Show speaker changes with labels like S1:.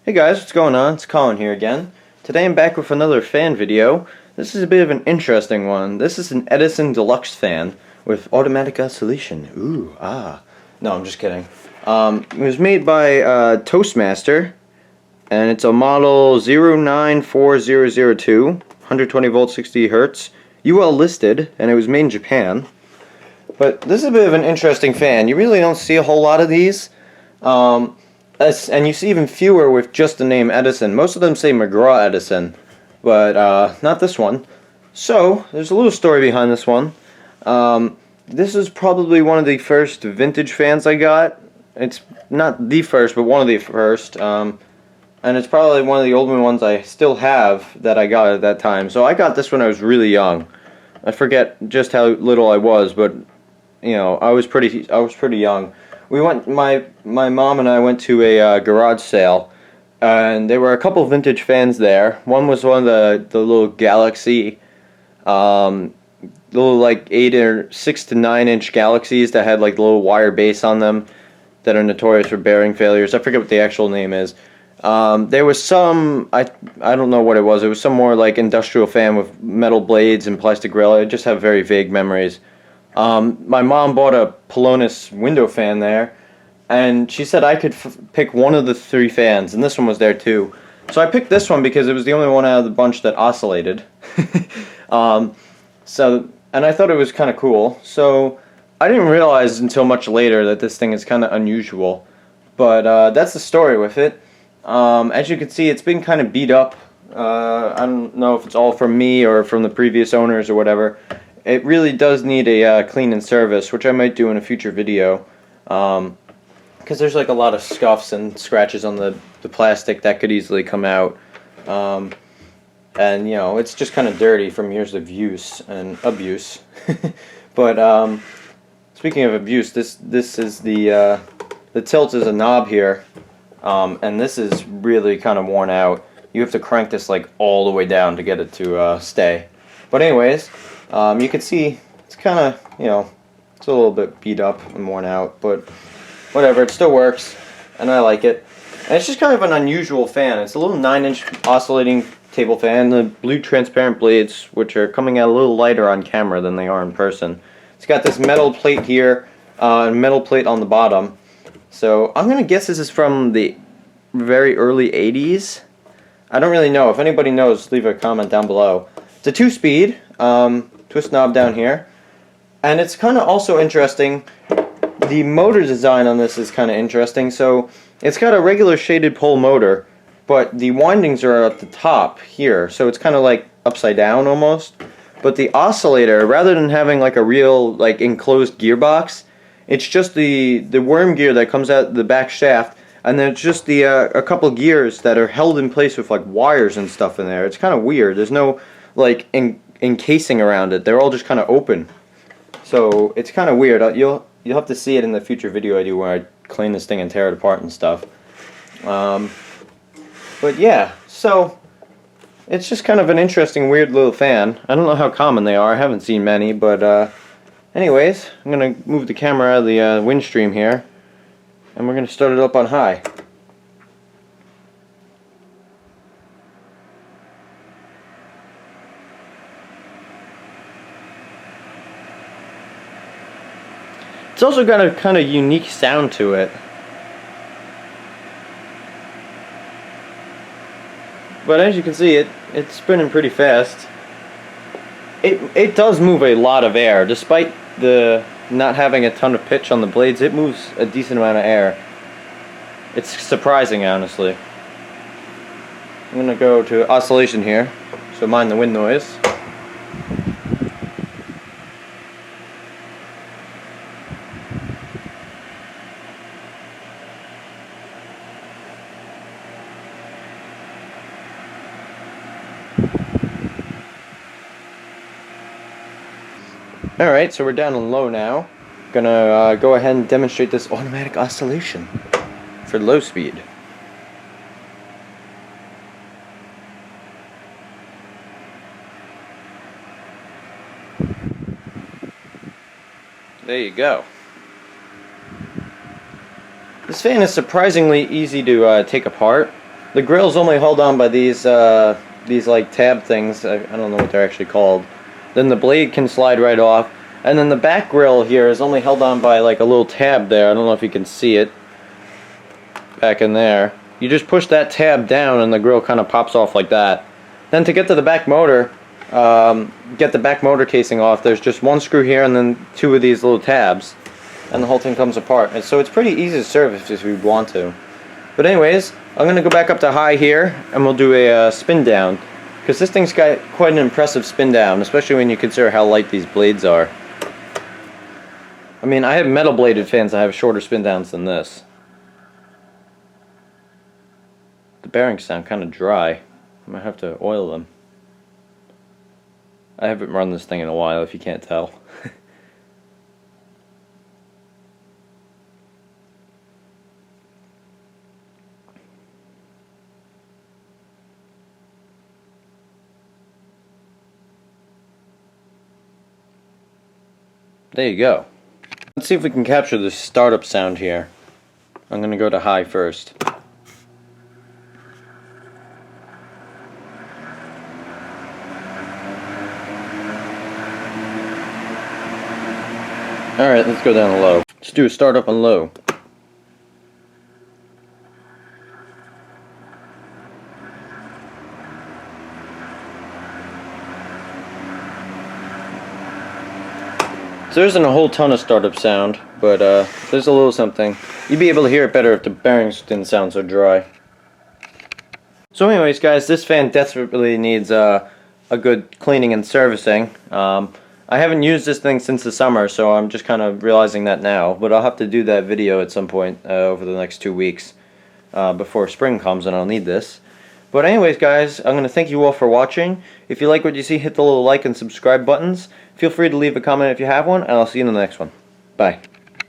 S1: Hey guys, what's going on? It's Colin here again. Today I'm back with another fan video. This is a bit of an interesting one. This is an Edison Deluxe fan with automatic oscillation. Ooh, ah. No, I'm just kidding. It was made by Toastmaster, and it's a model 094002, 120 volts, 60 hertz. UL listed, and it was made in Japan. But this is a bit of an interesting fan. You really don't see a whole lot of these. And you see even fewer with just the name Edison. Most of them say McGraw Edison, but not this one. So, there's a little story behind this one. This is probably one of the first vintage fans I got. It's not the first, but one of the first. And it's probably one of the older ones I still have that I got at that time. So I got this when I was really young. I forget just how little I was, but you know, I was pretty young. We went. My mom and I went to a garage sale, and there were a couple vintage fans there. One was one of the little Galaxy, little like 6 to 9 inch Galaxies that had like the little wire base on them, that are notorious for bearing failures. I forget what the actual name is. There was some, I don't know what it was. It was some more like industrial fan with metal blades and plastic grill. I just have very vague memories. My mom bought a Pelonis window fan there, and she said I could pick one of the 3 fans, and this one was there too. So I picked this one because it was the only one out of the bunch that oscillated. And I thought it was kind of cool. So I didn't realize until much later that this thing is kind of unusual. But that's the story with it. As you can see, it's been kind of beat up. I don't know if it's all from me or from the previous owners or whatever. It really does need a clean and service, which I might do in a future video, because there's like a lot of scuffs and scratches on the plastic that could easily come out, and you know, it's just kind of dirty from years of use and abuse. But speaking of abuse, this is the tilt is a knob here, and this is really kind of worn out. You have to crank this like all the way down to get it to stay. But anyways. You can see it's kind of, you know, it's a little bit beat up and worn out, but whatever, it still works, and I like it. And it's just kind of an unusual fan. It's a little 9-inch oscillating table fan, the blue transparent blades, which are coming out a little lighter on camera than they are in person. It's got this metal plate here, and metal plate on the bottom. So I'm going to guess this is from the very early 80s. I don't really know. If anybody knows, leave a comment down below. It's a 2-speed. Twist knob down here, and it's kind of also interesting. The motor design on this is kind of interesting. So it's got a regular shaded pole motor, but the windings are at the top here, so it's kind of like upside down almost. But the oscillator, rather than having like a real like enclosed gearbox, it's just the worm gear that comes out the back shaft, and then it's just the a couple gears that are held in place with like wires and stuff in there. It's kind of weird. There's no like encasing around it. They're all just kind of open. So it's kind of weird. You'll have to see it in the future video I do where I clean this thing and tear it apart and stuff. But yeah, so it's just kind of an interesting, weird little fan. I don't know how common they are. I haven't seen many, but anyways, I'm gonna move the camera out of the wind stream here, and we're gonna start it up on high. It's also got a kind of unique sound to it. But as you can see, it's spinning pretty fast. It does move a lot of air. Despite the not having a ton of pitch on the blades, it moves a decent amount of air. It's surprising, honestly. I'm going to go to oscillation here, so mind the wind noise. Alright, so we're down on low now. Gonna go ahead and demonstrate this automatic oscillation for low speed. There you go. This fan is surprisingly easy to take apart. the grill's only held on by these like tab things. I don't know what they're actually called. Then the blade can slide right off, and then the back grill here is only held on by like a little tab there. I don't know if you can see it back in there. You just push that tab down and the grill kind of pops off like that. Then to get to the back motor, get the back motor casing off, there's just one screw here and then two of these little tabs, and the whole thing comes apart. And so it's pretty easy to service if we want to. But anyways, I'm going to go back up to high here and we'll do a spin down, because this thing's got quite an impressive spin down, especially when you consider how light these blades are. I mean, I have metal bladed fans that have shorter spin downs than this. The bearings sound kind of dry. I might have to oil them. I haven't run this thing in a while, if you can't tell. There you go. Let's see if we can capture the startup sound here. I'm going to go to high first. Alright, let's go down to low. Let's do a startup on low. So there isn't a whole ton of startup sound, but there's a little something. You'd be able to hear it better if the bearings didn't sound so dry. So anyways guys, this fan desperately needs a good cleaning and servicing. I haven't used this thing since the summer, so I'm just kind of realizing that now, but I'll have to do that video at some point over the next 2 weeks before spring comes, and I'll need this. But anyways guys, I'm going to thank you all for watching. If you like what you see, hit the little like and subscribe buttons. Feel free to leave a comment if you have one, and I'll see you in the next one. Bye.